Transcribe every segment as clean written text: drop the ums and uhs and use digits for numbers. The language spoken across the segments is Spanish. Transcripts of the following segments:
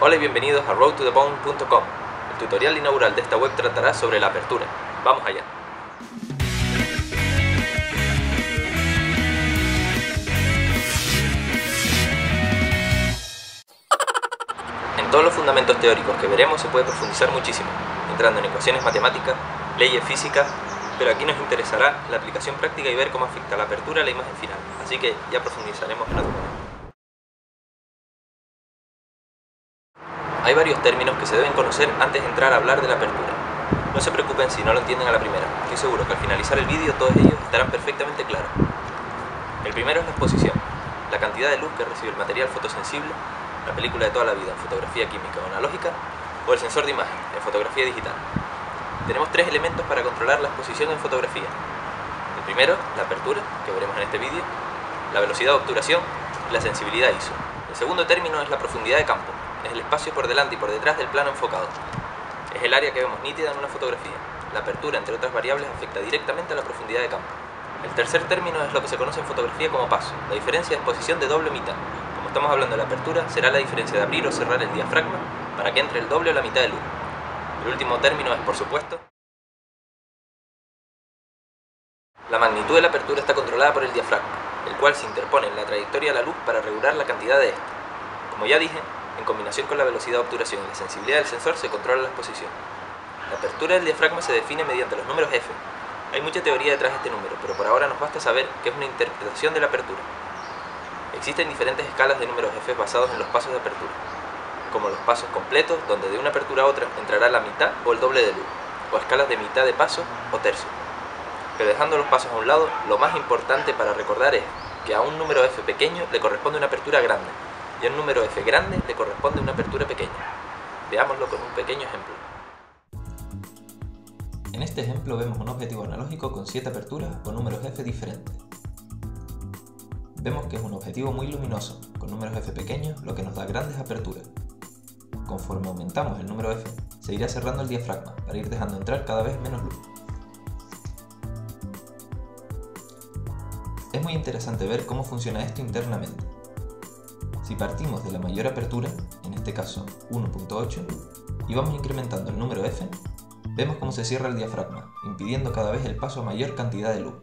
Hola y bienvenidos a roadtothebone.com. El tutorial inaugural de esta web tratará sobre la apertura. ¡Vamos allá! En todos los fundamentos teóricos que veremos se puede profundizar muchísimo, entrando en ecuaciones matemáticas, leyes físicas, pero aquí nos interesará la aplicación práctica y ver cómo afecta la apertura a la imagen final, así que ya profundizaremos en otro momento. Hay varios términos que se deben conocer antes de entrar a hablar de la apertura. No se preocupen si no lo entienden a la primera, estoy seguro que al finalizar el vídeo todos ellos estarán perfectamente claros. El primero es la exposición, la cantidad de luz que recibe el material fotosensible, la película de toda la vida en fotografía química o analógica, o el sensor de imagen en fotografía digital. Tenemos tres elementos para controlar la exposición en fotografía. El primero, la apertura, que veremos en este vídeo, la velocidad de obturación y la sensibilidad ISO. El segundo término es la profundidad de campo, es el espacio por delante y por detrás del plano enfocado. Es el área que vemos nítida en una fotografía. La apertura, entre otras variables, afecta directamente a la profundidad de campo. El tercer término es lo que se conoce en fotografía como paso, la diferencia de exposición de doble mitad. Como estamos hablando de la apertura, será la diferencia de abrir o cerrar el diafragma para que entre el doble o la mitad de luz. El último término es, por supuesto, la magnitud de la apertura está controlada por el diafragma, el cual se interpone en la trayectoria de la luz para regular la cantidad de esta. Como ya dije, en combinación con la velocidad de obturación y la sensibilidad del sensor se controla la exposición. La apertura del diafragma se define mediante los números F. Hay mucha teoría detrás de este número, pero por ahora nos basta saber que es una interpretación de la apertura. Existen diferentes escalas de números F basados en los pasos de apertura, como los pasos completos, donde de una apertura a otra entrará la mitad o el doble de luz, o escalas de mitad de paso o tercio. Pero dejando los pasos a un lado, lo más importante para recordar es que a un número F pequeño le corresponde una apertura grande, y a un número F grande le corresponde una apertura pequeña. Veámoslo con un pequeño ejemplo. En este ejemplo vemos un objetivo analógico con 7 aperturas o números F diferentes. Vemos que es un objetivo muy luminoso, con números F pequeños, lo que nos da grandes aperturas. Conforme aumentamos el número F, se irá cerrando el diafragma para ir dejando entrar cada vez menos luz. Es muy interesante ver cómo funciona esto internamente. Si partimos de la mayor apertura, en este caso 1.8, y vamos incrementando el número F, vemos cómo se cierra el diafragma, impidiendo cada vez el paso a mayor cantidad de luz.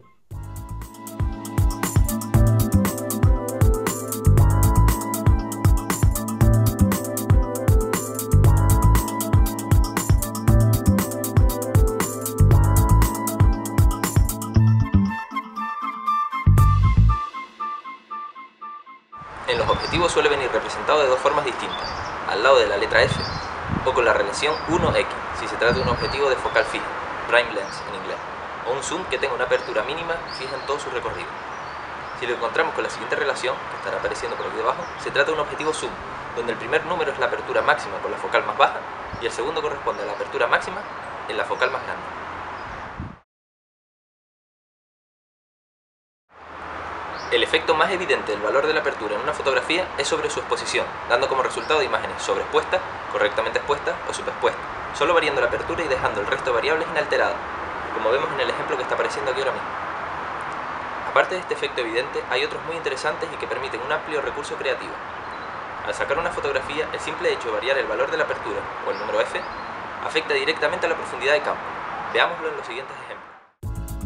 En los objetivos suele venir representado de dos formas distintas, al lado de la letra F, o con la relación 1x, si se trata de un objetivo de focal fija, prime lens en inglés, o un zoom que tenga una apertura mínima fija en todo su recorrido. Si lo encontramos con la siguiente relación, que estará apareciendo por aquí debajo, se trata de un objetivo zoom, donde el primer número es la apertura máxima con la focal más baja, y el segundo corresponde a la apertura máxima en la focal más grande. El efecto más evidente del valor de la apertura en una fotografía es sobre su exposición, dando como resultado imágenes sobreexpuestas, correctamente expuestas o subexpuestas, solo variando la apertura y dejando el resto de variables inalteradas, como vemos en el ejemplo que está apareciendo aquí ahora mismo. Aparte de este efecto evidente, hay otros muy interesantes y que permiten un amplio recurso creativo. Al sacar una fotografía, el simple hecho de variar el valor de la apertura, o el número F, afecta directamente a la profundidad de campo. Veámoslo en los siguientes ejemplos.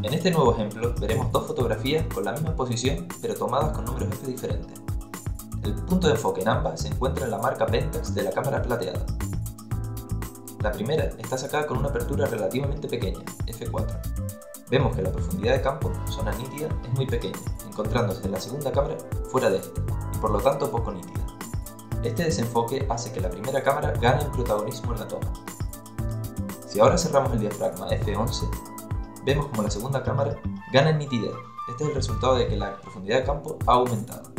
En este nuevo ejemplo veremos dos fotografías con la misma posición pero tomadas con números F diferentes. El punto de enfoque en ambas se encuentra en la marca Pentax de la cámara plateada. La primera está sacada con una apertura relativamente pequeña, f4. Vemos que la profundidad de campo, zona nítida, es muy pequeña, encontrándose en la segunda cámara fuera de esta, y por lo tanto poco nítida. Este desenfoque hace que la primera cámara gane en protagonismo en la toma. Si ahora cerramos el diafragma f11, vemos como la segunda cámara gana en nitidez. Este es el resultado de que la profundidad de campo ha aumentado.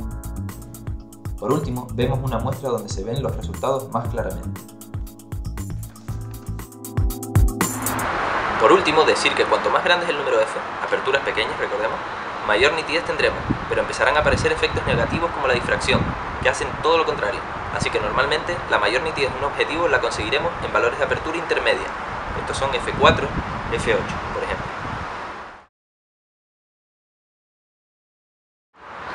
Por último, vemos una muestra donde se ven los resultados más claramente. Por último, decir que cuanto más grande es el número F, aperturas pequeñas, recordemos, mayor nitidez tendremos, pero empezarán a aparecer efectos negativos como la difracción, que hacen todo lo contrario. Así que normalmente, la mayor nitidez de un objetivo la conseguiremos en valores de apertura intermedia. Estos son f4, f8, por ejemplo.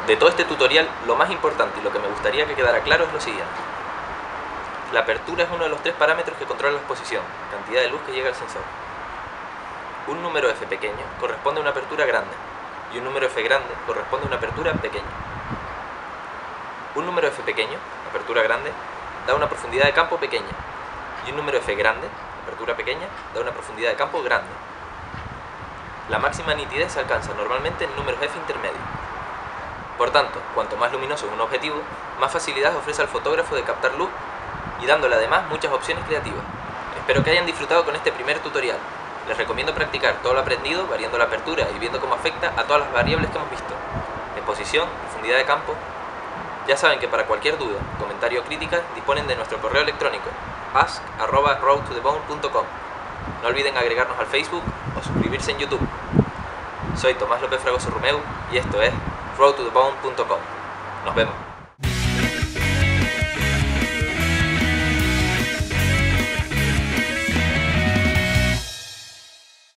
De todo este tutorial, lo más importante y lo que me gustaría que quedara claro es lo siguiente. La apertura es uno de los 3 parámetros que controla la exposición, cantidad de luz que llega al sensor. Un número f pequeño corresponde a una apertura grande, y un número f grande corresponde a una apertura pequeña. Un número f pequeño, apertura grande, da una profundidad de campo pequeña, y un número f grande, apertura pequeña, da una profundidad de campo grande. La máxima nitidez se alcanza normalmente en números f intermedios. Por tanto, cuanto más luminoso es un objetivo, más facilidad ofrece al fotógrafo de captar luz y dándole además muchas opciones creativas. Espero que hayan disfrutado con este primer tutorial. Les recomiendo practicar todo lo aprendido variando la apertura y viendo cómo afecta a todas las variables que hemos visto: exposición, profundidad de campo. Ya saben que para cualquier duda, comentario o crítica disponen de nuestro correo electrónico ask@roadtothebone.com. No olviden agregarnos al Facebook o suscribirse en YouTube. Soy Tomás López Fragoso Romeu y esto es roadtothebone.com. Nos vemos.